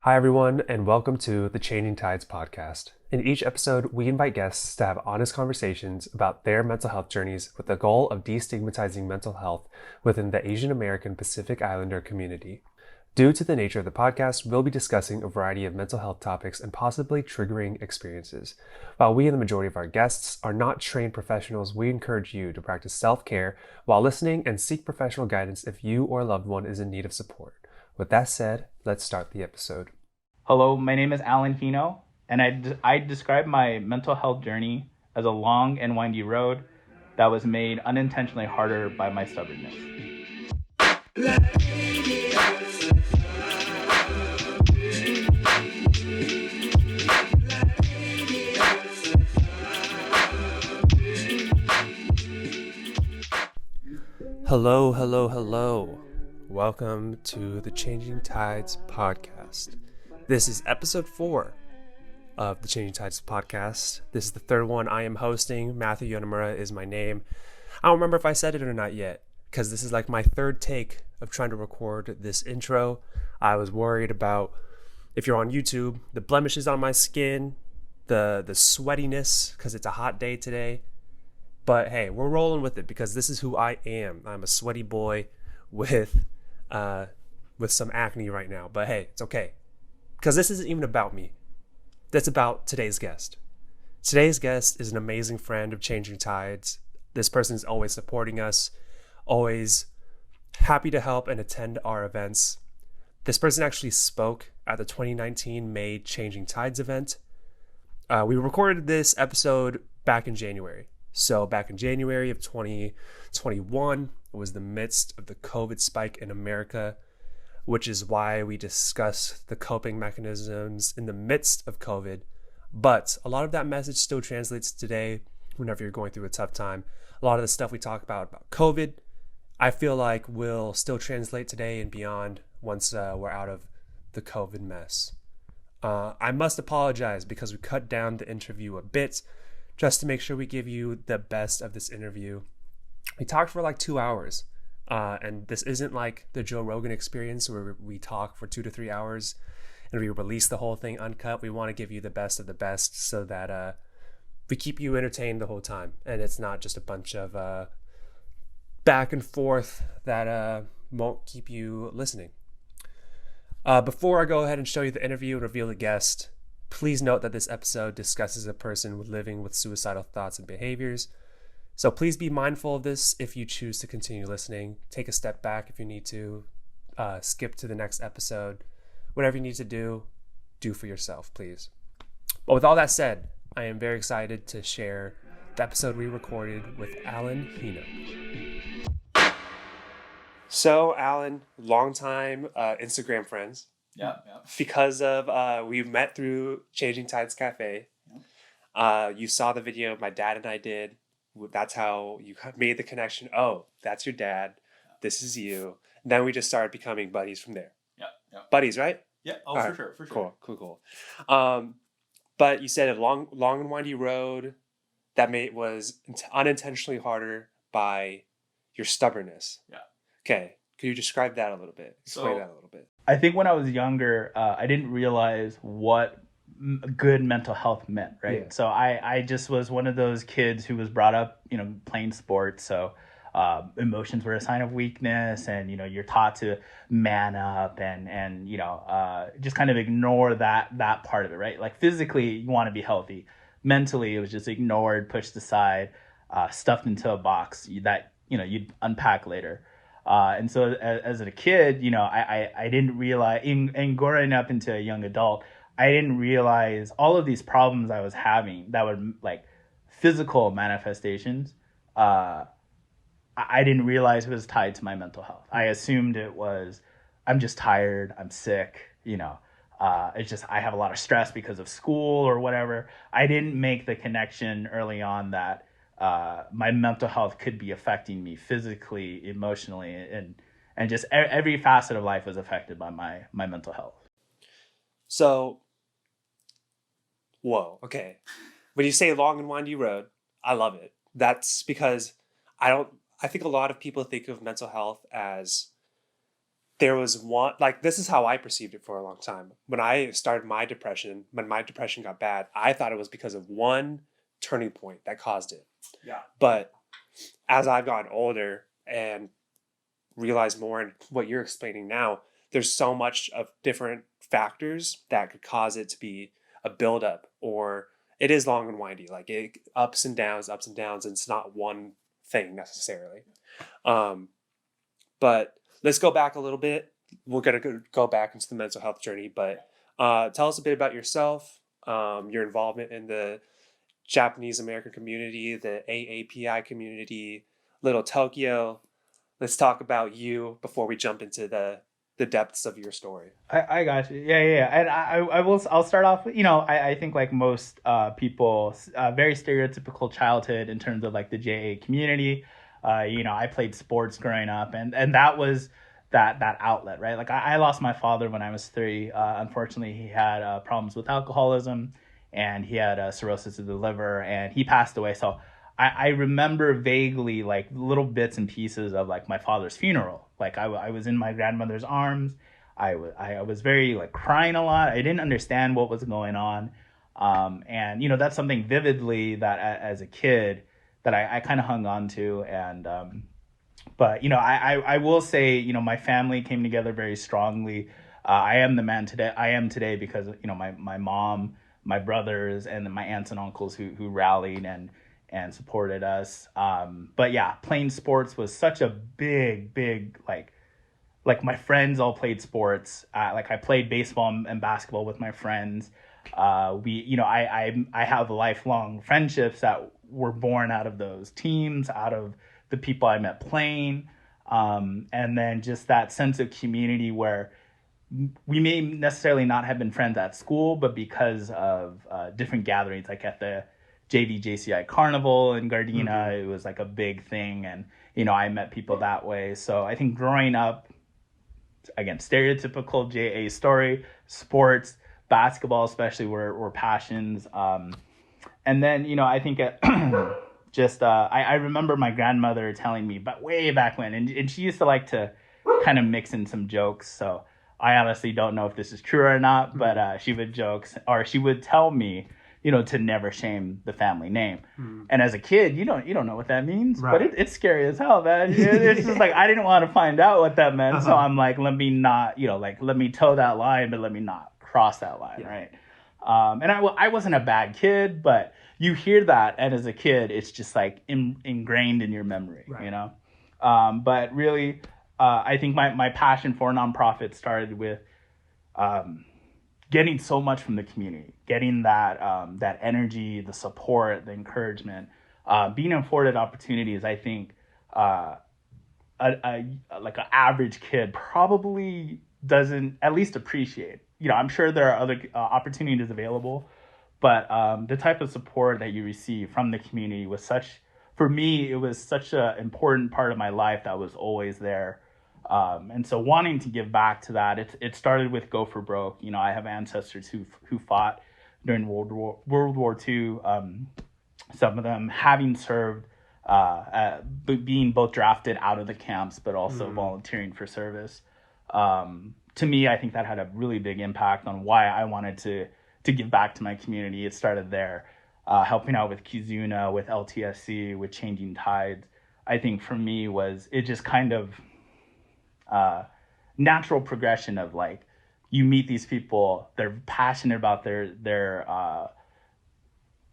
Hi, everyone, and welcome to the Changing Tides podcast. In each episode, we invite guests to have honest conversations about their mental health journeys with the goal of destigmatizing mental health within the Asian American Pacific Islander community. Due to the nature of the podcast, we'll be discussing a variety of mental health topics and possibly triggering experiences. While we and the majority of our guests are not trained professionals, we encourage you to practice self-care while listening and seek professional guidance if you or a loved one is in need of support. With that said, let's start the episode. Hello, my name is Hino, and I describe my mental health journey as a long and windy road that was made unintentionally harder by my stubbornness. Hello. Welcome to the Changing Tides podcast. This is episode 4 of the Changing Tides podcast. This is the third one I am hosting. Matthew Yonemura is my name. I don't remember if I said it or not yet, because this is like my third take of trying to record this intro. I was worried about, if you're on YouTube, the blemishes on my skin, the sweatiness, because it's a hot day today. But hey, we're rolling with it because this is who I am. I'm a sweaty boy with some acne right now. But hey, it's okay. Because this isn't even about me. That's about today's guest. Today's guest is an amazing friend of Changing Tides. This person is always supporting us, always happy to help and attend our events. This person actually spoke at the 2019 May Changing Tides event. We recorded this episode back in January. So back in January of 2021, it was the midst of the COVID spike in America, which is why we discuss the coping mechanisms in the midst of COVID. But a lot of that message still translates today whenever you're going through a tough time. A lot of the stuff we talk about COVID, I feel like will still translate today and beyond once we're out of the COVID mess. I must apologize because we cut down the interview a bit just to make sure we give you the best of this interview. We talked for like 2 hours. And this isn't like the Joe Rogan experience where we talk for 2 to 3 hours and we release the whole thing uncut. We want to give you the best of the best so that we keep you entertained the whole time. And it's not just a bunch of back and forth that won't keep you listening. Before I go ahead and show you the interview and reveal the guest, please note that this episode discusses a person living with suicidal thoughts and behaviors. So please be mindful of this if you choose to continue listening. Take a step back if you need to. Skip to the next episode. Whatever you need to do for yourself, please. But with all that said, I am very excited to share the episode we recorded with Alan Hino. So, Alan, longtime Instagram friends. Yeah. Because of, we met through Changing Tides Cafe. You saw the video my dad and I did. That's how you made the connection. Oh, that's your dad. This is you. And then we just started becoming buddies from there. Yeah. Buddies, right? Yeah. All right. For sure. Cool. But you said a long and windy road that was unintentionally harder by your stubbornness. Yeah. Okay. Could you describe that a little bit? Explain that a little bit. I think when I was younger, I didn't realize what good mental health meant, right? Yeah. So I just was one of those kids who was brought up, playing sports. So emotions were a sign of weakness, and you're taught to man up and just kind of ignore that part of it, right? Like physically you want to be healthy, mentally it was just ignored, pushed aside, stuffed into a box that you'd unpack later. And so as a kid, I didn't realize, and growing up into a young adult, I didn't realize all of these problems I was having that were like physical manifestations. I didn't realize it was tied to my mental health. I assumed it was, I'm just tired, I'm sick, it's just, I have a lot of stress because of school or whatever. I didn't make the connection early on that my mental health could be affecting me physically, emotionally, and just every facet of life was affected by my mental health. So, whoa, okay. When you say long and windy road, I love it. That's because I think a lot of people think of mental health as there was one, like, this is how I perceived it for a long time. When I started my depression, when my depression got bad, I thought it was because of one turning point that caused it. Yeah. But as I've gotten older and realized more in what you're explaining now, there's so much of different factors that could cause it to be a buildup, or it is long and windy, like it ups and downs, and it's not one thing necessarily. But let's go back a little bit. We're going to go back into the mental health journey, but tell us a bit about yourself, your involvement in the Japanese American community, the AAPI community, Little Tokyo. Let's talk about you before we jump into the depths of your story. I got you. Yeah. And I'll start off with, I think like most people, very stereotypical childhood in terms of like the JA community. I played sports growing up, and that was that outlet, right? Like I lost my father when I was 3. Unfortunately, he had problems with alcoholism, and he had cirrhosis of the liver, and he passed away. So I remember vaguely like little bits and pieces of like my father's funeral. Like I was in my grandmother's arms. I was very like crying a lot. I didn't understand what was going on. And that's something vividly that as a kid that I kind of hung on to. And but I will say, my family came together very strongly. I am the man today. I am today because my mom, my brothers, and my aunts and uncles who rallied and supported us. But yeah, playing sports was such a big like my friends all played sports. Like I played baseball and basketball with my friends. I have lifelong friendships that were born out of those teams, out of the people I met playing. And then just that sense of community where we may necessarily not have been friends at school, but because of different gatherings, like at the JVJCI Carnival in Gardena, It was like a big thing. And, I met people that way. So I think growing up, again, stereotypical JA story, sports, basketball especially were passions. And then, I think I remember my grandmother telling me, but way back when, and she used to like to kind of mix in some jokes. So I honestly don't know if this is true or not, but she would she would tell me, to never shame the family name. And as a kid, you don't know what that means, right? But it's scary as hell, man. It's just like, I didn't want to find out what that meant. So I'm like, let me not, let me toe that line, but let me not cross that line. Yeah. Right. And I wasn't a bad kid, but you hear that. And as a kid, it's just like ingrained in your memory, right. But really, I think my passion for nonprofit started with, getting so much from the community, getting that energy, the support, the encouragement, being afforded opportunities. I think like an average kid probably doesn't at least appreciate. I'm sure there are other opportunities available, but the type of support that you receive from the community was for me, it was such an important part of my life that was always there. And so wanting to give back to that, it started with Go for Broke. I have ancestors who fought during World War II. Some of them having served, being both drafted out of the camps, but also volunteering for service. To me, I think that had a really big impact on why I wanted to give back to my community. It started there, helping out with Kizuna, with LTSC, with Changing Tides. I think for me it just kind of natural progression of like, you meet these people, they're passionate about their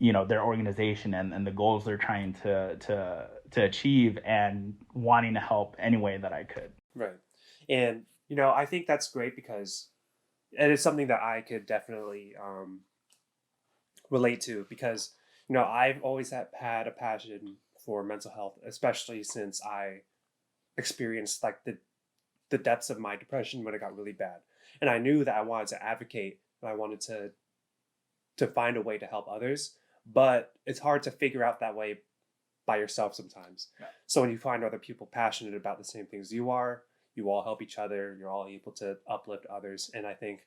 organization and the goals they're trying to achieve, and wanting to help any way that I could. Right. And, I think that's great because it is something that I could definitely relate to, because, I've always had a passion for mental health, especially since I experienced like the depths of my depression when it got really bad. And I knew that I wanted to advocate, and I wanted to find a way to help others, but it's hard to figure out that way by yourself sometimes. Yeah. So when you find other people passionate about the same things you are, you all help each other, you're all able to uplift others. And I think,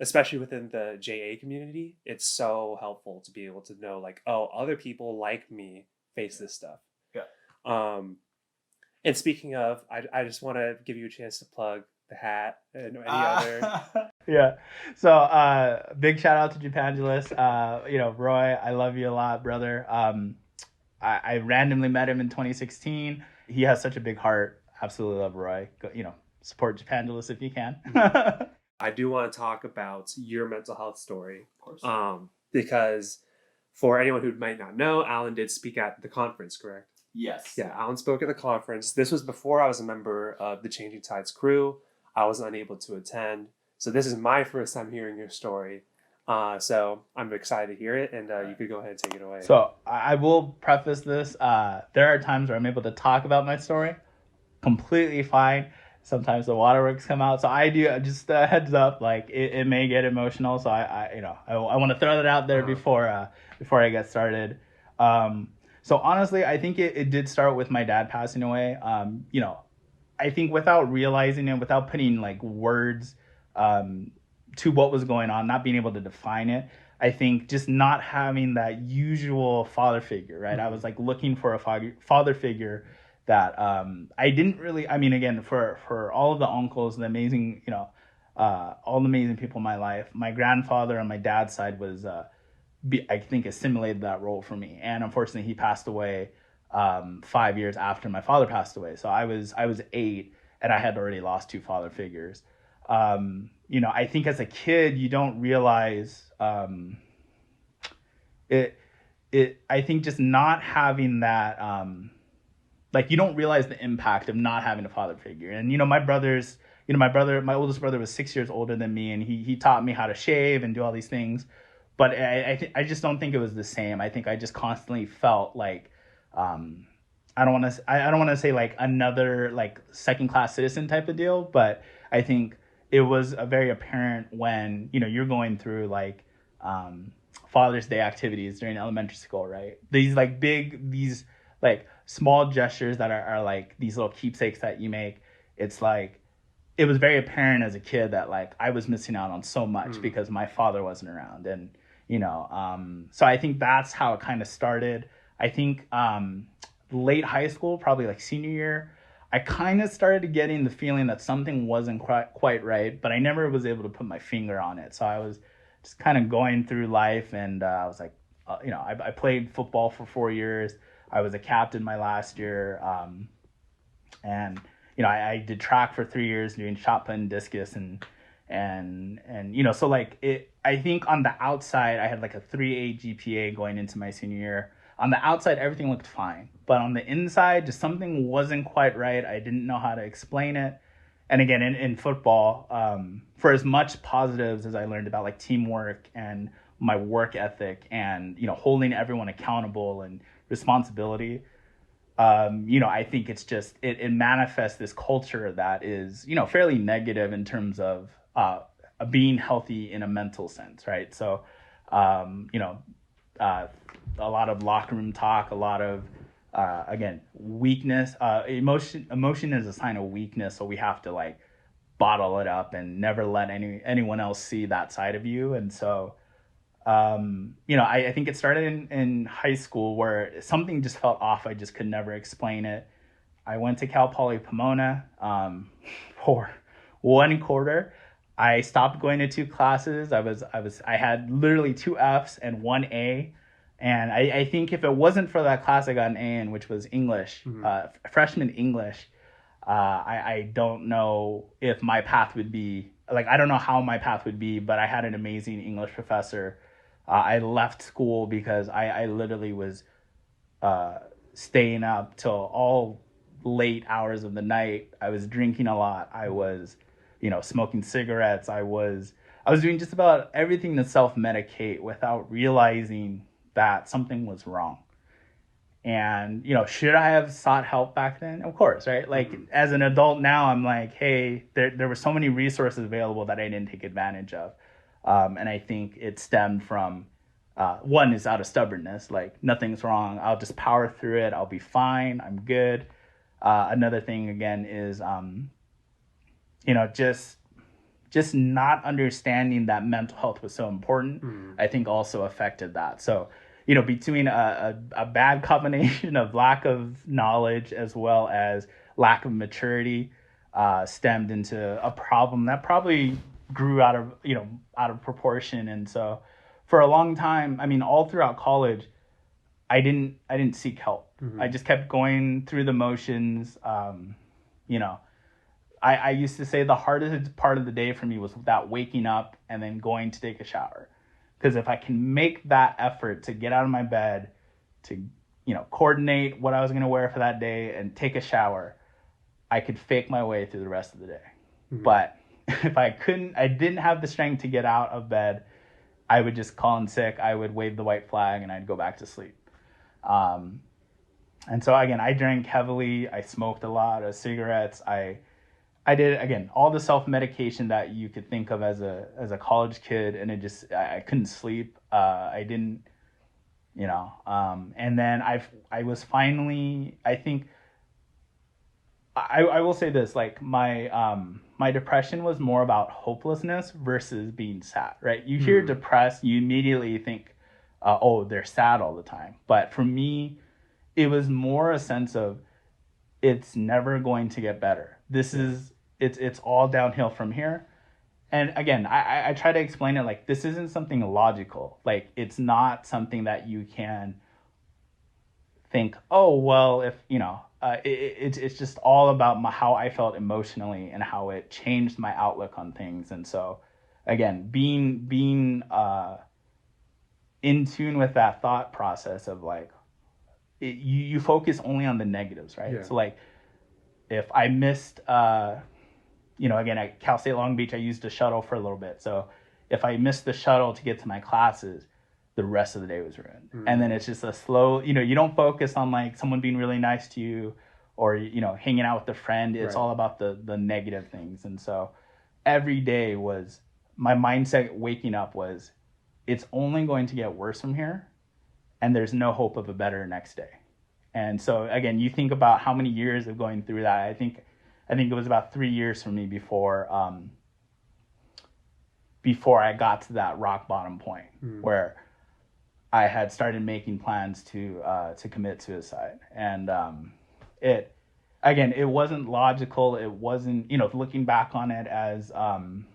especially within the JA community, it's so helpful to be able to know like, oh, other people like me face this stuff. Yeah. And speaking of, I just want to give you a chance to plug the hat and any other. Yeah. So big shout out to Japangelus. Roy, I love you a lot, brother. I randomly met him in 2016. He has such a big heart. Absolutely love Roy. Support Japangelus if you can. I do want to talk about your mental health story. Of course. Because for anyone who might not know, Alan did speak at the conference, correct? Yes. Yeah, Alan spoke at the conference. This was before I was a member of the Changing Tides crew. I was unable to attend. So this is my first time hearing your story. So I'm excited to hear it, and you could go ahead and take it away. So I will preface this. There are times where I'm able to talk about my story. Completely fine. Sometimes the waterworks come out. So I do just a heads up, like it may get emotional. So I want to throw that out there before I get started. So honestly, I think it did start with my dad passing away. I think without realizing it, without putting like words to what was going on, not being able to define it, I think just not having that usual father figure, right? I was like looking for a father figure that I didn't really, I mean, again, for all of the uncles, the amazing, all the amazing people in my life, my grandfather on my dad's side was, I think, assimilated that role for me. And unfortunately, he passed away 5 years after my father passed away. So I was 8 and I had already lost 2 father figures. I think as a kid, you don't realize I think just not having that, you don't realize the impact of not having a father figure. And, my my oldest brother was 6 years older than me, and he taught me how to shave and do all these things. But I just don't think it was the same. I think I just constantly felt like, I don't want to say like another like second class citizen type of deal, but I think it was very apparent when, you're going through like Father's Day activities during elementary school, right? These small gestures that are like these little keepsakes that you make. It's like, it was very apparent as a kid that like I was missing out on so much because my father wasn't around. And, so I think that's how it kind of started. I think late high school, probably like senior year, I kind of started getting the feeling that something wasn't quite right, but I never was able to put my finger on it. So I was just kind of going through life, and I was like, I played football for 4 years. I was a captain my last year. And, I did track for 3 years doing shot put and discus and so like I think on the outside, I had like a 3.8 GPA going into my senior year. On the outside, everything looked fine. But on the inside, just something wasn't quite right. I didn't know how to explain it. And again, in football, for as much positives as I learned about like teamwork and my work ethic and, holding everyone accountable and responsibility, I think it's just, it manifests this culture that is, fairly negative in terms of being healthy in a mental sense, right? So, a lot of locker room talk, a lot of, again, weakness. Emotion is a sign of weakness, so we have to like bottle it up and never let anyone else see that side of you. And so, I think it started in high school where something just felt off. I just could never explain it. I went to Cal Poly Pomona for 1 quarter. I stopped going to 2 classes. I had literally 2 Fs and 1 A. And I think if it wasn't for that class I got an A in, which was English, freshman English, I don't know if my path would be, like, I don't know how my path would be, but I had an amazing English professor. I left school because I literally was staying up till all late hours of the night. I was drinking a lot. I was, smoking cigarettes. I was doing just about everything to self-medicate without realizing that something was wrong. And, should I have sought help back then? Of course, right? Like, as an adult now, I'm like, hey, there were so many resources available that I didn't take advantage of. And I think it stemmed from, one is out of stubbornness, like, nothing's wrong. I'll just power through it. I'll be fine. I'm good. Another thing, again, is, just not understanding that mental health was so important, I think also affected that. So, between a bad combination of lack of knowledge as well as lack of maturity stemmed into a problem that probably grew out of proportion. And so for a long time, I mean, all throughout college, I didn't seek help. I just kept going through the motions. You know, I used to say the hardest part of the day for me was that waking up and then going to take a shower. Because if I can make that effort to get out of my bed, to, coordinate what I was going to wear for that day and take a shower, I could fake my way through the rest of the day. But if I didn't have the strength to get out of bed, I would just call in sick. I would wave the white flag and I'd go back to sleep. And so again, I drank heavily. I smoked a lot of cigarettes. I did, again, all the self-medication that you could think of as a college kid, and I couldn't sleep. I didn't, and then I was finally, I think, I will say this, like my depression was more about hopelessness versus being sad, right? You hear depressed, you immediately think, oh, they're sad all the time. But for me, it was more a sense of, it's never going to get better. It's all downhill from here. And again, I try to explain it like, this isn't something logical. Like, it's not something that you can think, oh, well, if, it's just all about how I felt emotionally and how it changed my outlook on things. And so, again, being in tune with that thought process of like, you focus only on the negatives, right? Yeah. So like, if I missed, again, at Cal State Long Beach, I used a shuttle for a little bit. So if I missed the shuttle to get to my classes, the rest of the day was ruined. And then it's just a slow, you don't focus on like someone being really nice to you or, hanging out with a friend. It's all about the negative things. And so every day was, my mindset waking up was, it's only going to get worse from here. And there's no hope of a better next day. And so again, you think about how many years of going through that. I think it was about 3 years for me before I got to that rock bottom point where I had started making plans to commit suicide. And it wasn't logical. It wasn't, looking back on it as, I'm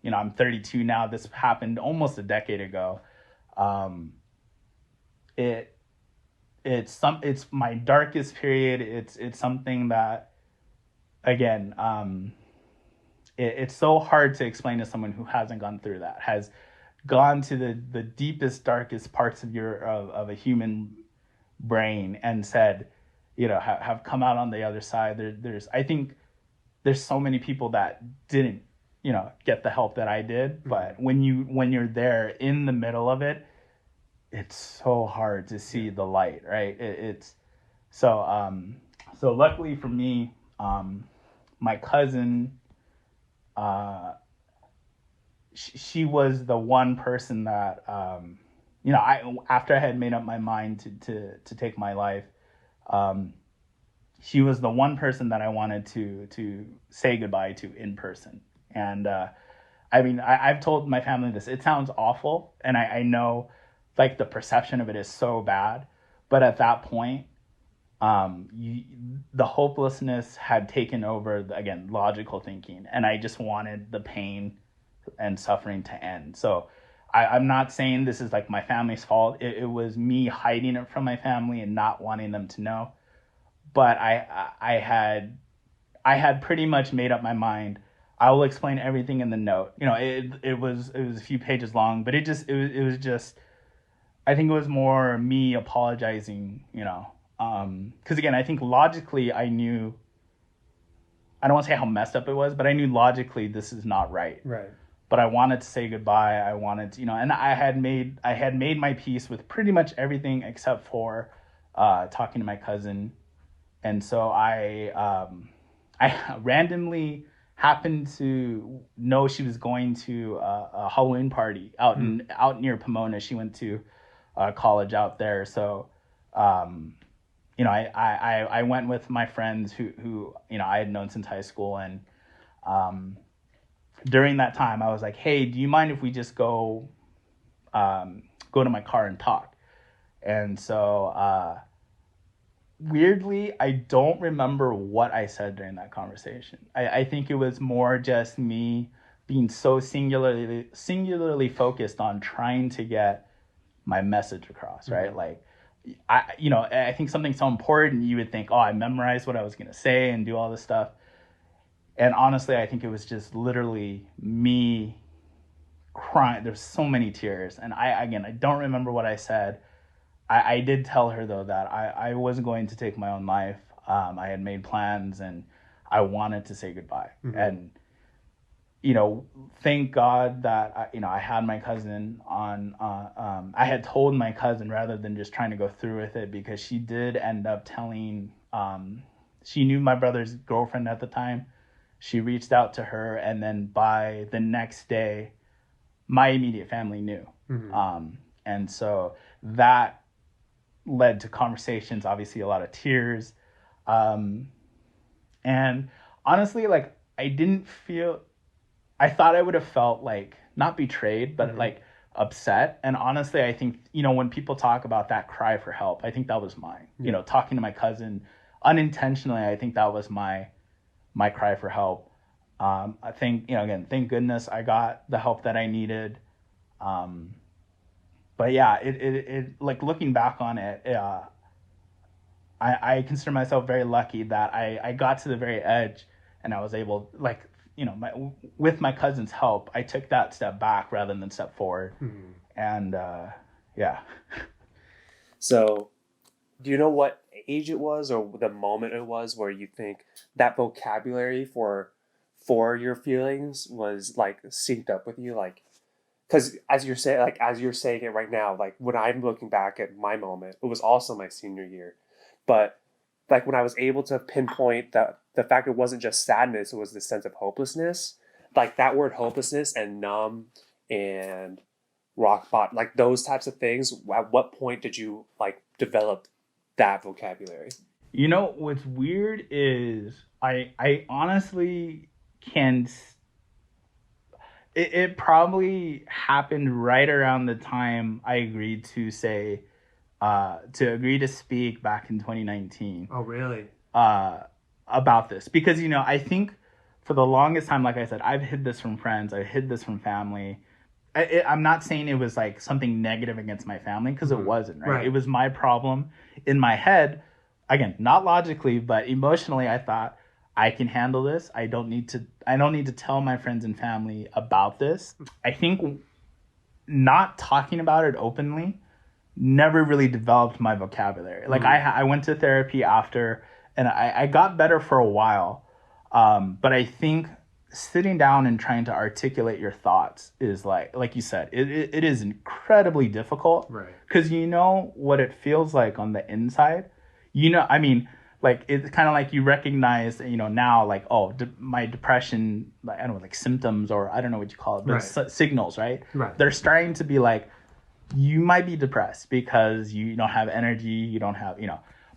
32 now. This happened almost a decade ago. It's my darkest period. It's something that, again, it's so hard to explain to someone who hasn't gone through that, has gone to the deepest, darkest parts of a human brain and said, have come out on the other side. I think there's so many people that didn't, get the help that I did. But when you're there in the middle of it, it's so hard to see the light, right? So luckily for me, my cousin, she was the one person that, after I had made up my mind to take my life, she was the one person that I wanted to say goodbye to in person. And, I've told my family this, it sounds awful. And I know like the perception of it is so bad, but at that point, the hopelessness had taken over, again, logical thinking. And I just wanted the pain and suffering to end. So I'm not saying this is like my family's fault. It was me hiding it from my family and not wanting them to know. But I had pretty much made up my mind. I will explain everything in the note. It was a few pages long, but it was just, I think it was more me apologizing, because again, I think logically I knew, I don't want to say how messed up it was, but I knew logically this is not right. Right. But I wanted to say goodbye. I wanted to, and I had made my peace with pretty much everything except for talking to my cousin. And so I randomly happened to know she was going to a Halloween party out near Pomona. She went to college out there. So, I went with my friends who I had known since high school. And during that time, I was like, hey, do you mind if we just go to my car and talk? And so weirdly, I don't remember what I said during that conversation. I think it was more just me being so singularly focused on trying to get my message across, right? Mm-hmm. Like, I think something so important, you would think, oh, I memorized what I was going to say and do all this stuff. And honestly, I think it was just literally me crying. There's so many tears. And I don't remember what I said. I did tell her, though, that I wasn't going to take my own life. I had made plans and I wanted to say goodbye. Mm-hmm. And, thank God that, I had my cousin on. I had told my cousin rather than just trying to go through with it, because she did end up telling, she knew my brother's girlfriend at the time. She reached out to her, and then by the next day, my immediate family knew. Mm-hmm. And so that led to conversations, obviously a lot of tears. And honestly, like, I thought I would have felt like not betrayed, but like upset. And honestly, I think, when people talk about that cry for help, I think that was mine. Yeah. Talking to my cousin unintentionally, I think that was my cry for help. I think, again, thank goodness I got the help that I needed. But yeah, it like, looking back on it, I consider myself very lucky that I got to the very edge, and I was able, like, with my cousin's help, I took that step back rather than step forward. Mm-hmm. And yeah. So, do you know what age it was or the moment it was where you think that vocabulary for your feelings was like synced up with you? Like, because as you're saying it right now, like when I'm looking back at my moment, it was also my senior year, but like when I was able to pinpoint that the fact it wasn't just sadness, it was this sense of hopelessness, like that word hopelessness and numb and rock bottom, like those types of things. At what point did you like develop that vocabulary? What's weird is I honestly can. It probably happened right around the time I agreed to agree to speak back in 2019. Oh, really? About this, because I think for the longest time, like I said, I've hid this from friends, I hid this from family. I'm not saying it was like something negative against my family, because it wasn't, right? It was my problem in my head. Again, not logically, but emotionally, I thought, I can handle this. I don't need to tell my friends and family about this. I think not talking about it openly never really developed my vocabulary. Like, I went to therapy after, and I got better for a while. But I think sitting down and trying to articulate your thoughts is like you said, it is incredibly difficult. Right. Because what it feels like on the inside. I mean, like, it's kind of like you recognize, now, like, oh, my depression, like, I don't know, like symptoms, or I don't know what you call it, but signals, right? Right. They're starting to be like, you might be depressed because you don't have energy, you don't have,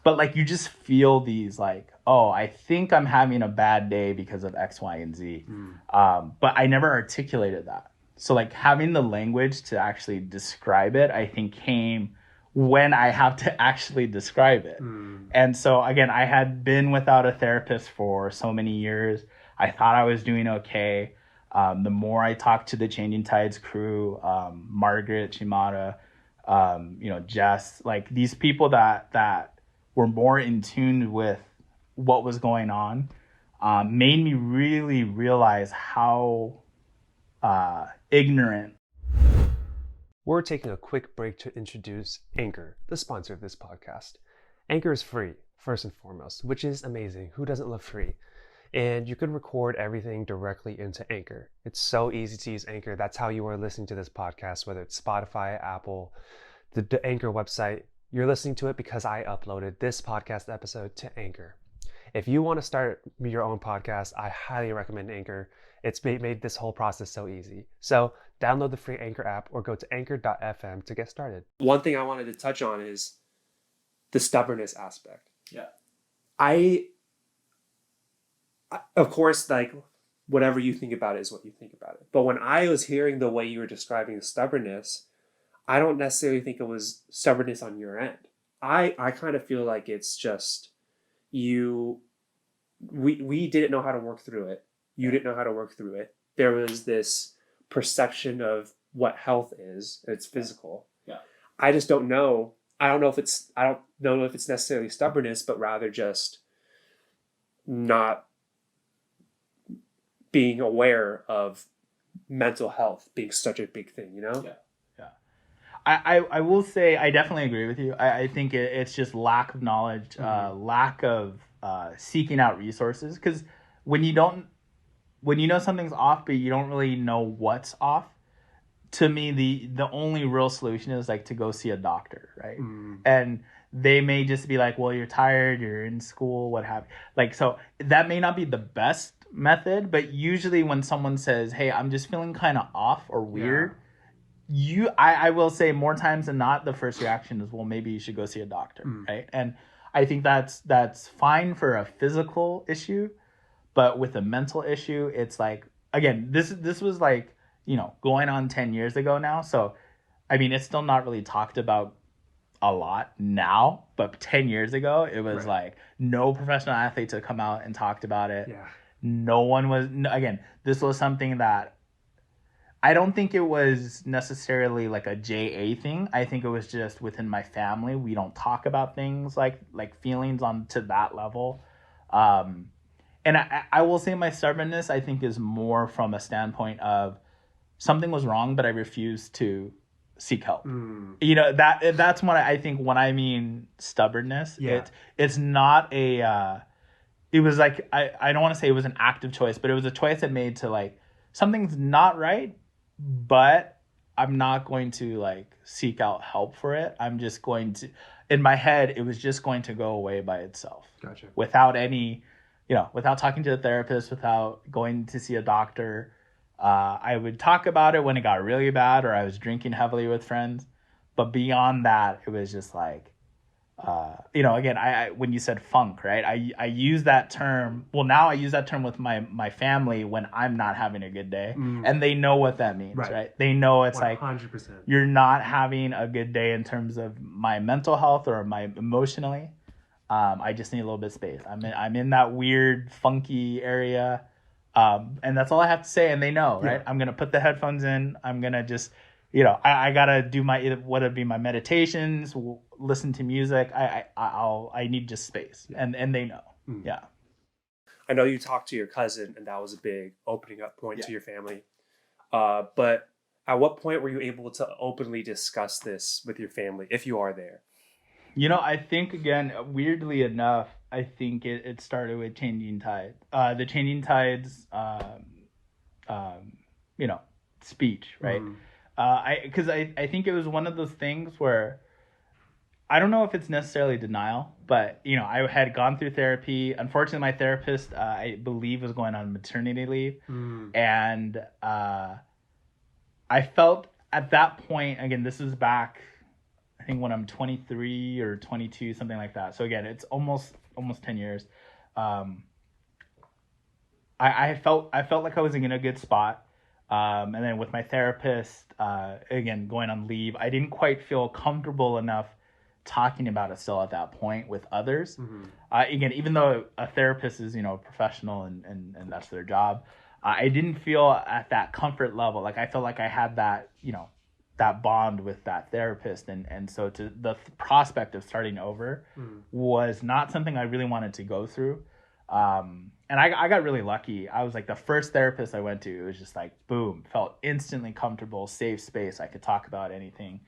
but like, you just feel these like, oh, I think I'm having a bad day because of X, Y, and Z. But I never articulated that. So like, having the language to actually describe it, I think came when I have to actually describe it. And so again, I had been without a therapist for so many years. I thought I was doing okay. The more I talked to the Changing Tides crew, Margaret, Shimada, Jess, like these people that were more in tune with what was going on, made me really realize how ignorant. We're taking a quick break to introduce Anchor, the sponsor of this podcast. Anchor is free, first and foremost, which is amazing. Who doesn't love free? And you can record everything directly into Anchor. It's so easy to use Anchor. That's how you are listening to this podcast, whether it's Spotify, Apple, the Anchor website. You're listening to it because I uploaded this podcast episode to Anchor. If you want to start your own podcast, I highly recommend Anchor. It's made this whole process so easy. So download the free Anchor app or go to anchor.fm to get started. One thing I wanted to touch on is the stubbornness aspect. Yeah. I of course, like, whatever you think about it is what you think about it. But when I was hearing the way you were describing the stubbornness, I don't necessarily think it was stubbornness on your end. I kind of feel like it's just we didn't know how to work through it. You didn't know how to work through it. There was this perception of what health is. It's physical. Yeah. I just don't know. I don't know if it's necessarily stubbornness, but rather just not being aware of mental health being such a big thing, you know? Yeah. I will say I definitely agree with you. I think it's just lack of knowledge, lack of seeking out resources. Because when you know something's off, but you don't really know what's off, to me the only real solution is like to go see a doctor, right? And they may just be like, well, you're tired, you're in school, what have you. Like, so that may not be the best method, but usually when someone says, hey, I'm just feeling kind of off or weird, I will say more times than not, the first reaction is, well, maybe you should go see a doctor, right? And I think that's fine for a physical issue, but with a mental issue, it's like, again, this was like, going on 10 years ago now. So, I mean, it's still not really talked about a lot now, but 10 years ago, it was like no professional athlete to come out and talked about it. Yeah. No one was, again, this was something that I don't think it was necessarily like a JA thing. I think it was just within my family. We don't talk about things like feelings on to that level. And I will say my stubbornness, I think, is more from a standpoint of something was wrong, but I refused to seek help. That's what I think when I mean stubbornness. Yeah. It's not a it was like I don't want to say it was an active choice, but it was a choice I made to like something's not right, but I'm not going to like seek out help for it. I'm just going to, in my head, it was just going to go away by itself. Gotcha. Without any, without talking to a therapist, without going to see a doctor. I would talk about it when it got really bad or I was drinking heavily with friends. But beyond that, it was just like, again, I when you said funk, right? I use that term. Well, now I use that term with my family when I'm not having a good day, and they know what that means, right? They know it's 100%. Like you're not having a good day in terms of my mental health or my emotionally. I just need a little bit of space. I'm in that weird, funky area, and that's all I have to say. And they know, right? I'm gonna put the headphones in. I'm gonna just. I gotta do what would be my meditations, listen to music. I need just space, and they know. Yeah. I know you talked to your cousin, and that was a big opening up point to your family. But at what point were you able to openly discuss this with your family, if you are there? I think, again, weirdly enough, I think it started with Changing Tide. The Changing Tides, speech, right? Because I think it was one of those things where I don't know if it's necessarily denial, but I had gone through therapy. Unfortunately, my therapist, I believe, was going on maternity leave, and I felt at that point, again, this is back, I think when I'm 23 or 22, something like that. So again, it's almost 10 years. I felt like I was in a good spot. And then with my therapist, again, going on leave, I didn't quite feel comfortable enough talking about it still at that point with others. Again, even though a therapist is, professional and that's their job, I didn't feel at that comfort level. Like I felt like I had that, that bond with that therapist. And so the prospect of starting over was not something I really wanted to go through. And I got really lucky. I was like the first therapist I went to. It was just like, boom, felt instantly comfortable, safe space. I could talk about anything.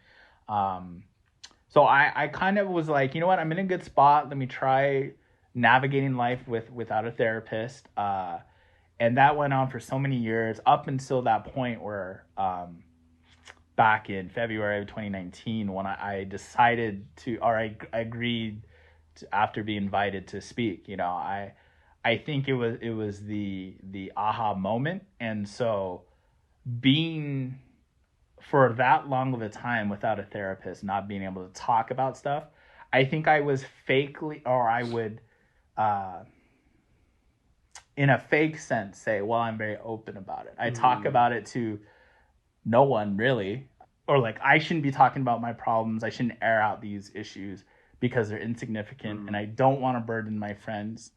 So I kind of was like, you know what? I'm in a good spot. Let me try navigating life without a therapist. And that went on for so many years up until that point where back in February of 2019, when I decided to, or I agreed to, after being invited to speak, I think it was the aha moment. And so being for that long of a time without a therapist, not being able to talk about stuff, I think I was fakely, or I would, in a fake sense, say, well, I'm very open about it. I talk about it to no one really, or like I shouldn't be talking about my problems. I shouldn't air out these issues because they're insignificant, and I don't want to burden my friends.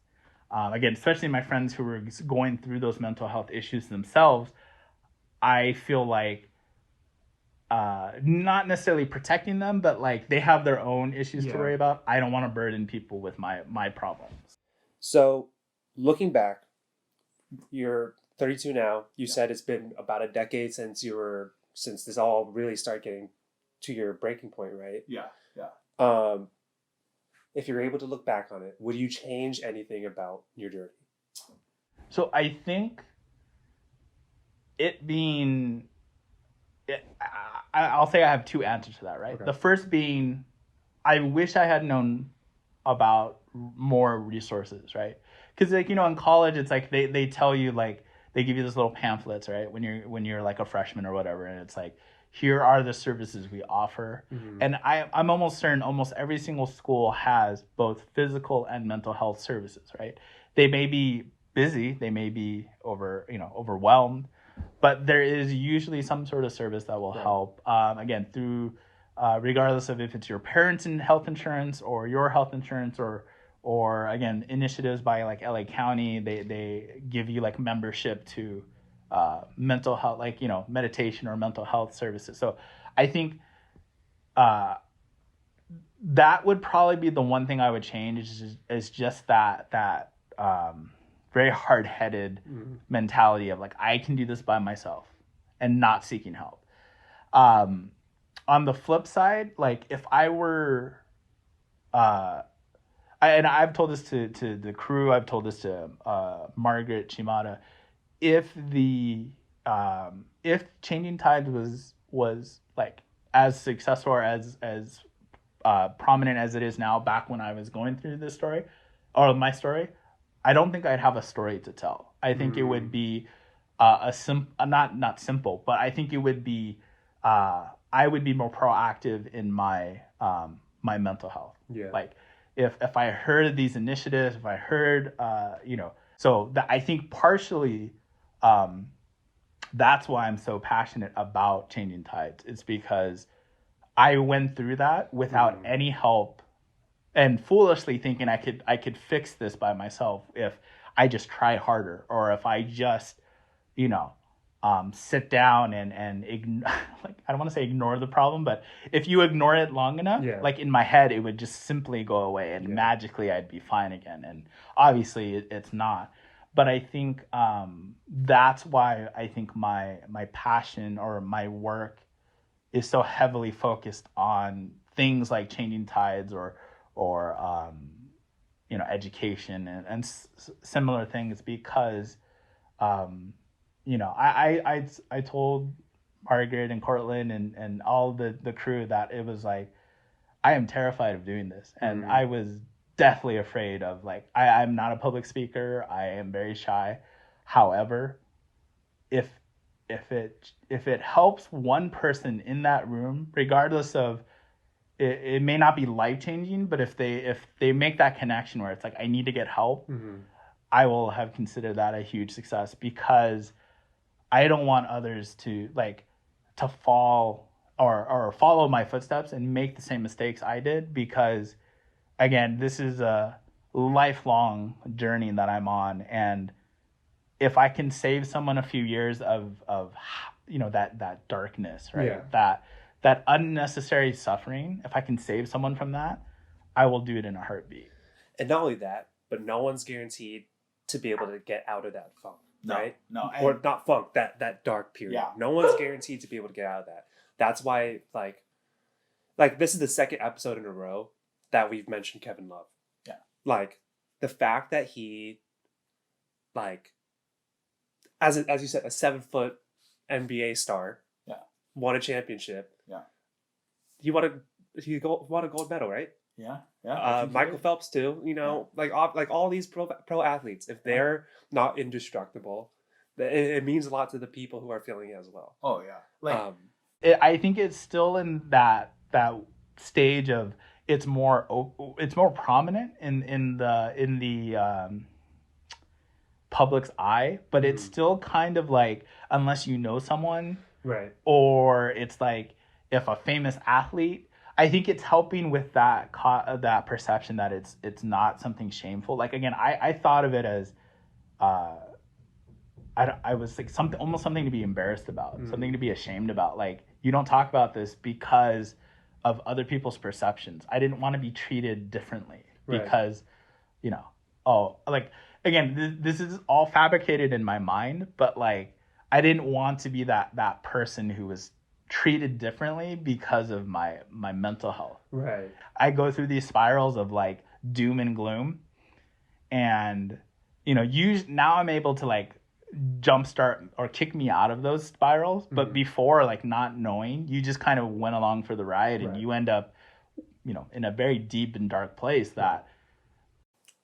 Again, especially my friends who are going through those mental health issues themselves. I feel like not necessarily protecting them, but like they have their own issues to worry about. I don't want to burden people with my problems. So, looking back, you're 32 now. You said it's been about a decade since this all really started getting to your breaking point, right? Yeah. If you're able to look back on it, would you change anything about your journey? So I think I'll say I have two answers to that, right? Okay. The first being, I wish I had known about more resources, right? Because like, you know, in college, it's like they tell you, like, they give you those little pamphlets, right? When you're like a freshman or whatever, and it's like, here are the services we offer. Mm-hmm. And I'm almost certain almost every single school has both physical and mental health services, right? They may be busy, they may be overwhelmed, but there is usually some sort of service that will help. Again, through regardless of if it's your parents' health insurance or your health insurance, or again, initiatives by like LA County, they give you like membership to mental health, like, you know, meditation or mental health services. So I think that would probably be the one thing I would change is just that very hard-headed mentality of like, I can do this by myself and not seeking help. On the flip side, like if I were, and I've told this to the crew, I've told this to Margaret Chimada, if Changing Tides was like as successful or as prominent as it is now, back when I was going through this story or my story, I don't think I'd have a story to tell. I think it would be not simple, but I think it would be I would be more proactive in my my mental health. Yeah. Like if I heard of these initiatives, if I heard so that I think partially that's why I'm so passionate about Changing Tides. It's because I went through that without any help, and foolishly thinking I could fix this by myself if I just try harder, or if I just, sit down and like, I don't want to say ignore the problem, but if you ignore it long enough, like in my head, it would just simply go away and magically I'd be fine again. And obviously it's not. But I think that's why I think my passion or my work is so heavily focused on things like Changing Tides or education and similar things, because I told Margaret and Cortland and all the crew that it was like, I am terrified of doing this. And I was deathly afraid of, like, I'm not a public speaker. I am very shy. However, if it helps one person in that room, regardless of it may not be life-changing, but if they make that connection where it's like, I need to get help, I will have considered that a huge success, because I don't want others to fall or follow my footsteps and make the same mistakes I did, because again, this is a lifelong journey that I'm on, and if I can save someone a few years of that darkness, right? Yeah. That unnecessary suffering, if I can save someone from that, I will do it in a heartbeat. And not only that, but no one's guaranteed to be able to get out of that funk, right? No. Or not funk, that dark period. Yeah. No one's guaranteed to be able to get out of that. That's why, like this is the second episode in a row that we've mentioned Kevin Love. Yeah. Like, the fact that he, like, as you said, a 7-foot NBA star, won a championship. Yeah. He won a gold medal, right? Yeah. Michael Phelps too. Like all these pro athletes, if they're not indestructible, it means a lot to the people who are feeling it as well. Oh yeah. I think it's still in that stage of it's more prominent in the public's eye, but it's still kind of like, unless you know someone, right? Or it's like if a famous athlete, I think it's helping with that that perception that it's not something shameful. Like, again, I thought of it as I was like almost something to be embarrassed about, something to be ashamed about. Like, you don't talk about this because of other people's perceptions. I didn't want to be treated differently because, like, again, this is all fabricated in my mind, but like, I didn't want to be that person who was treated differently because of my mental health. Right. I go through these spirals of like doom and gloom, and now I'm able to like jumpstart or kick me out of those spirals. But before, like, not knowing, you just kind of went along for the ride, and you end up in a very deep and dark place. That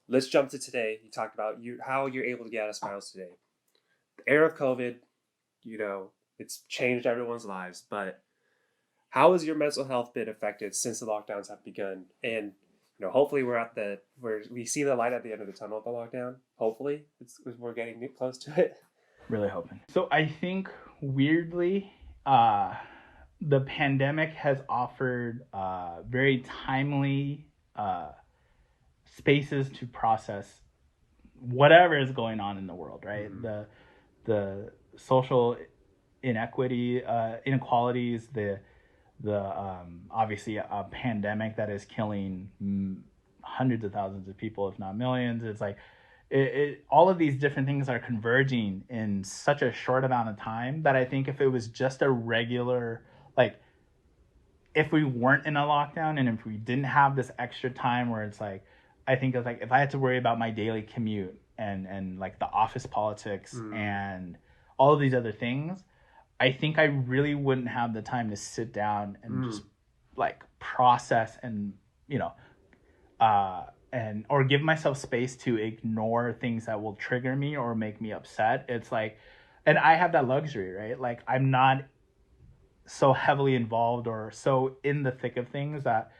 Let's jump to today. You talked about how you're able to get out of spirals today. The era of COVID, it's changed everyone's lives, but how has your mental health been affected since the lockdowns have begun? And hopefully we're where we see the light at the end of the tunnel of the lockdown. Hopefully we're getting close to it. Really hoping. So I think, weirdly, the pandemic has offered very timely spaces to process whatever is going on in the world, right? The social inequalities, the obviously a pandemic that is killing hundreds of thousands of people, if not millions. It's like all of these different things are converging in such a short amount of time that I think if it was just a regular, like, if we weren't in a lockdown and if we didn't have this extra time where it's like, I think it's like, if I had to worry about my daily commute and like the office politics and all of these other things, I think I really wouldn't have the time to sit down and just like process and or give myself space to ignore things that will trigger me or make me upset. It's like, and I have that luxury, right? Like, I'm not so heavily involved or so in the thick of things that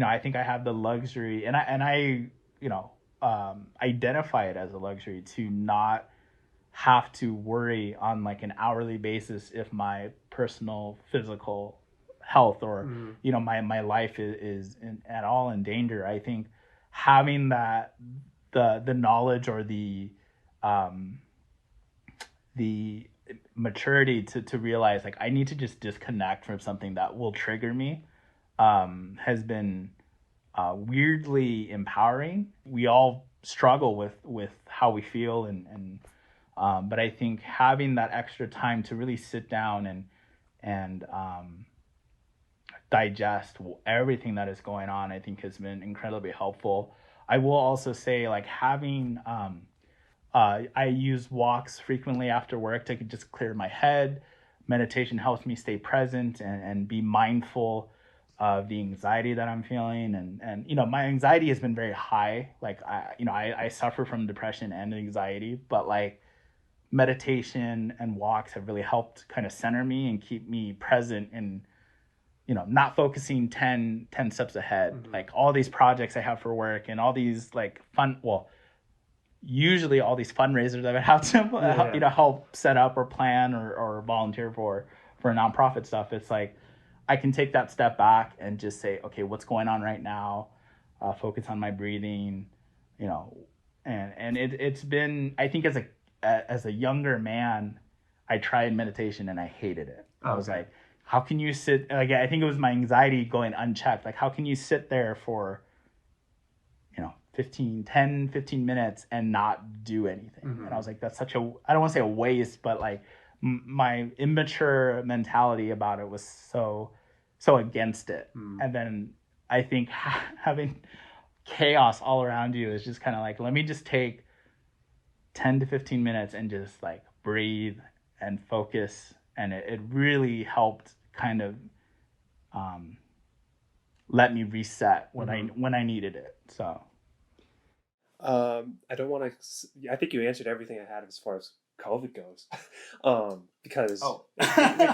I think I have the luxury, and I identify it as a luxury to not have to worry on like an hourly basis if my personal physical health or my life is at all in danger. I think having that the knowledge or the maturity to realize, like, I need to just disconnect from something that will trigger me has been weirdly empowering. We all struggle with how we feel and but I think having that extra time to really sit down and digest everything that is going on, I think has been incredibly helpful. I will also say, like, having I use walks frequently after work to just clear my head. Meditation helps me stay present and be mindful of the anxiety that I'm feeling. And my anxiety has been very high. Like, I suffer from depression and anxiety, but like, meditation and walks have really helped kind of center me and keep me present and not focusing 10 steps ahead. Like, all these projects I have for work and all these like usually all these fundraisers I would have to help set up or plan or volunteer for nonprofit stuff. It's like I can take that step back and just say, okay, what's going on right now? Focus on my breathing, and it's been, I think, as a younger man, I tried meditation and I hated it. I was like, how can you sit, like, I think it was my anxiety going unchecked. Like, how can you sit there for 15 minutes and not do anything? And I was like, that's such a, I don't want to say a waste, but like my immature mentality about it was so against it. And then I think having chaos all around you is just kind of like, let me just take 10 to 15 minutes and just like breathe and focus. And it really helped kind of let me reset when I needed it. So I don't want to, I think you answered everything I had as far as COVID goes. Because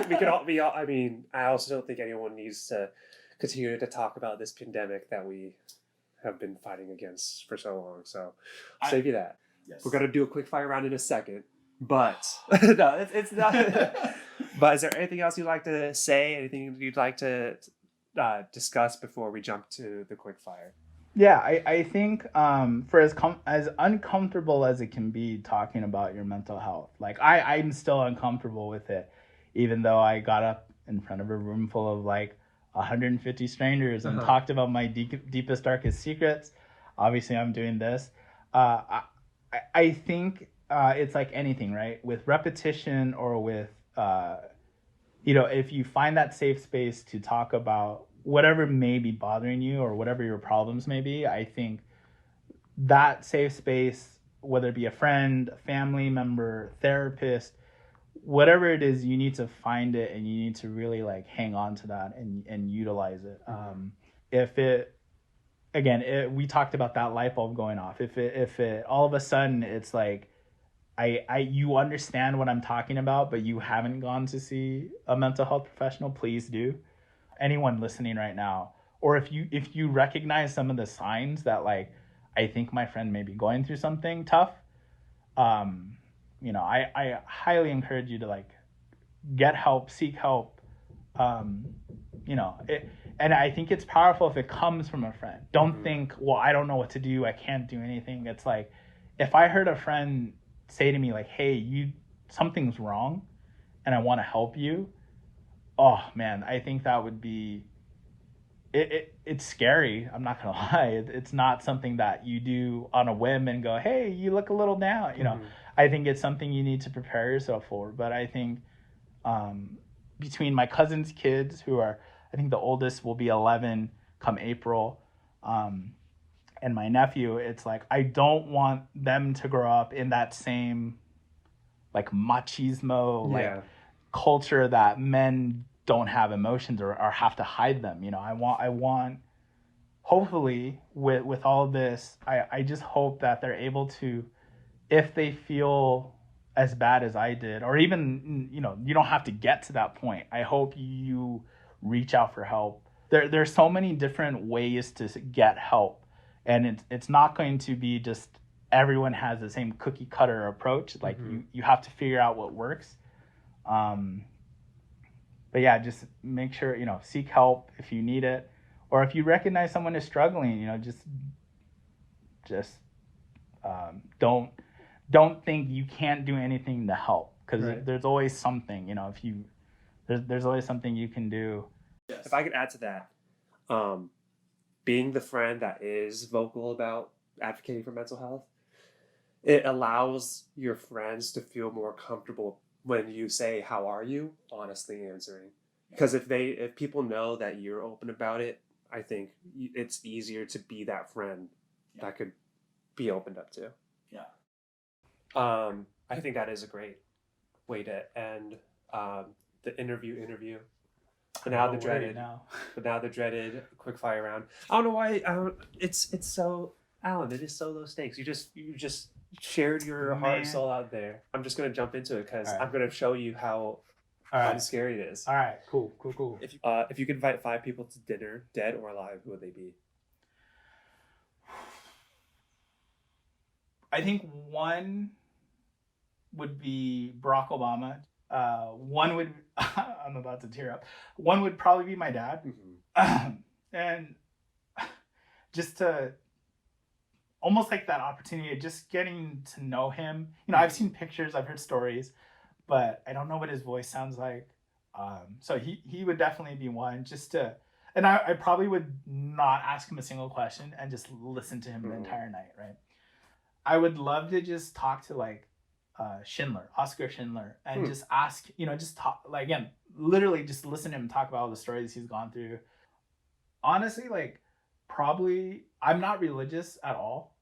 we could all be, I mean, I also don't think anyone needs to continue to talk about this pandemic that we have been fighting against for so long. So I'll save you that. Yes. We're going to do a quick fire round in a second, but no, it's not. But is there anything else you'd like to say? Anything you'd like to discuss before we jump to the quick fire? Yeah, I think for as uncomfortable as it can be talking about your mental health, like I'm still uncomfortable with it, even though I got up in front of a room full of like 150 strangers and talked about my deepest, darkest secrets. Obviously, I'm doing this. I think it's like anything, right? With repetition or with if you find that safe space to talk about whatever may be bothering you or whatever your problems may be, I think that safe space, whether it be a friend, a family member, therapist, whatever it is, you need to find it and you need to really like hang on to that and utilize it. If it, again, we talked about that light bulb going off. If it all of a sudden it's like, you understand what I'm talking about, but you haven't gone to see a mental health professional, please do. Anyone listening right now, or if you recognize some of the signs that like, I think my friend may be going through something tough, I highly encourage you to like get help, seek help. And I think it's powerful if it comes from a friend. Don't think, well, I don't know what to do, I can't do anything. It's like, if I heard a friend say to me like, hey, something's wrong and I want to help you, oh man, I think that would be it's scary. I'm not gonna lie. It's not something that you do on a whim and go, hey, you look a little down. I think it's something you need to prepare yourself for. But I think between my cousin's kids, who are, I think the oldest will be 11 come April, and my nephew, it's like, I don't want them to grow up in that same like machismo, like culture that men don't have emotions or have to hide them. I want hopefully with all of this, I just hope that they're able to, if they feel as bad as I did, or even, you don't have to get to that point. I hope you reach out for help. There's so many different ways to get help. And it's not going to be just everyone has the same cookie cutter approach. Like you have to figure out what works. But yeah, just make sure, seek help if you need it. Or if you recognize someone is struggling, just don't think you can't do anything to help. Because there's always something, there's always something you can do. Yes. If I could add to that, being the friend that is vocal about advocating for mental health, it allows your friends to feel more comfortable when you say, how are you, honestly answering. Because if people know that you're open about it, I think it's easier to be that friend that could be opened up to. Yeah. I think that is a great way to end the interview. But now the dreaded quick fire round. I don't know why. It's so, Alan. It is so low stakes. You just shared your heart and soul out there. I'm just gonna jump into it because I'm gonna show you how scary it is. All right, cool. If you could invite 5 people to dinner, dead or alive, who would they be? I think one would be Barack Obama. One would, I'm about to tear up. One would probably be my dad. And just to almost like that opportunity of just getting to know him. I've seen pictures, I've heard stories, but I don't know what his voice sounds like. So he would definitely be one, just to, and I probably would not ask him a single question and just listen to him the entire night, right? I would love to just talk to like Oscar Schindler, and just ask, just talk, like, again, literally just listen to him talk about all the stories he's gone through. Honestly, like, probably, I'm not religious at all,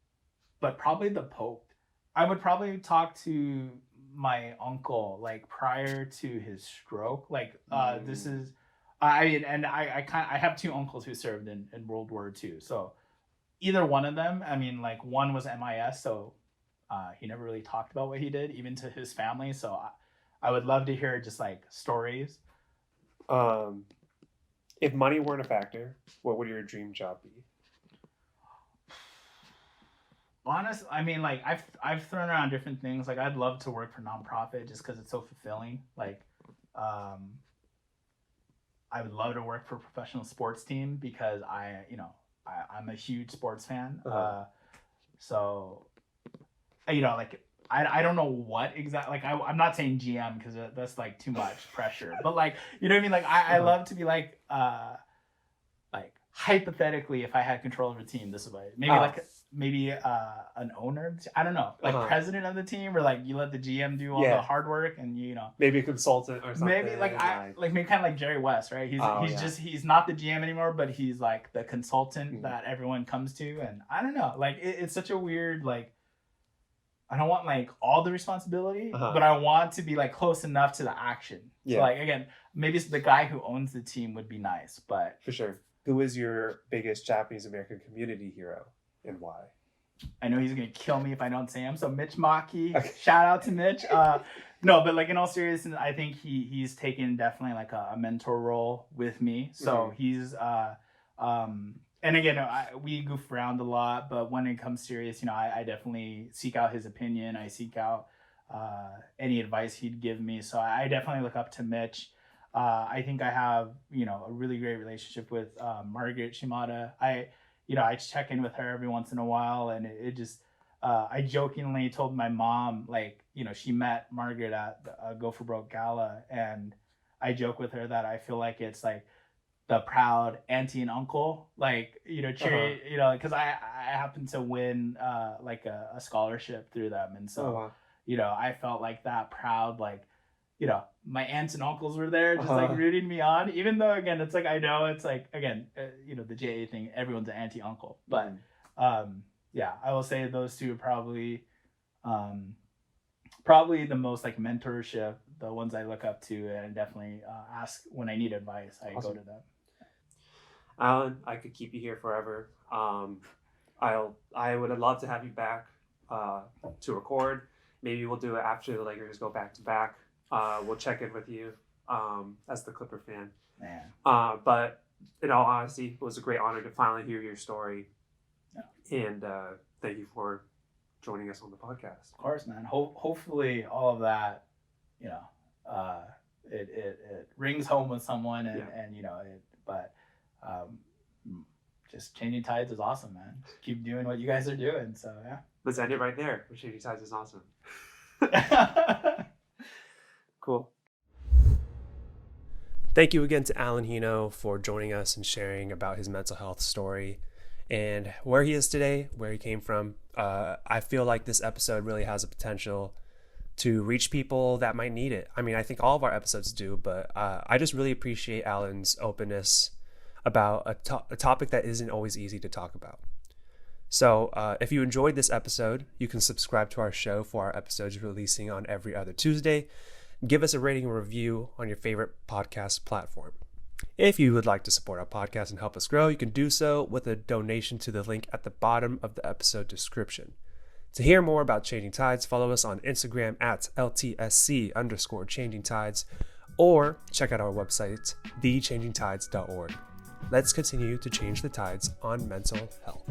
but probably the Pope. I would probably talk to my uncle, like, prior to his stroke. Like, this is, I have 2 uncles who served in World War II. So either one of them, I mean, like, one was MIS, so he never really talked about what he did, even to his family. So I would love to hear just like stories. If money weren't a factor, what would your dream job be? Honestly, I mean, like, I've thrown around different things. Like, I'd love to work for nonprofit just because it's so fulfilling. Like, I would love to work for a professional sports team because I'm a huge sports fan. So, like I don't know what exactly, like I'm not saying GM because that's like too much pressure, but like, you know what I mean? Like I love to be like hypothetically, if I had control of a team, this way, maybe an owner, I don't know, like president of the team, or like you let the GM do all the hard work, and maybe a consultant or something. Maybe like maybe kind of like Jerry West, right? He's not the GM anymore, but he's like the consultant that everyone comes to, and I don't know, like it's such a weird, like I don't want like all the responsibility, but I want to be like close enough to the action. So like again, maybe it's the guy who owns the team would be nice, but for sure. Who is your biggest Japanese American community hero and why? I know he's gonna kill me if I don't say him. So Mitch Maki, shout out to Mitch. No, but like in all seriousness, I think he's taken definitely like a mentor role with me. So he's and again, we goof around a lot, but when it comes serious, I definitely seek out his opinion. I seek out any advice he'd give me. So I definitely look up to Mitch. I think I have, a really great relationship with Margaret Shimada. I check in with her every once in a while, and it just, I jokingly told my mom, like, she met Margaret at the Go for Broke Gala, and I joke with her that I feel like it's like the proud auntie and uncle, like, cheering, because I happen to win like a scholarship through them, and so, I felt like that proud, like, my aunts and uncles were there just like rooting me on, even though again, it's like, I know it's like, again, the JA thing, everyone's an auntie uncle, but I will say those two are probably the most like mentorship, the ones I look up to, and definitely ask when I need advice. I go to them. Alan, I could keep you here forever. I would love to have you back to record. Maybe we'll do it after the Lakers go back to back. We'll check in with you as the Clipper fan. Man. But in all honesty, it was a great honor to finally hear your story. Yeah. And thank you for joining us on the podcast. Of course, man. Hopefully all of that, it rings home with someone, and just Changing Tides is awesome, man. Just keep doing what you guys are doing. So yeah. Let's end it right there. Changing Tides is awesome. Cool. Thank you again to Alan Hino for joining us and sharing about his mental health story and where he is today, where he came from. I feel like this episode really has a potential to reach people that might need it. I mean, I think all of our episodes do, but I just really appreciate Alan's openness about a topic that isn't always easy to talk about. So if you enjoyed this episode, you can subscribe to our show for our episodes releasing on every other Tuesday. Give us a rating and review on your favorite podcast platform. If you would like to support our podcast and help us grow, you can do so with a donation to the link at the bottom of the episode description. To hear more about Changing Tides, follow us on Instagram at LTSC_Changing Tides, or check out our website, thechangingtides.org. Let's continue to change the tides on mental health.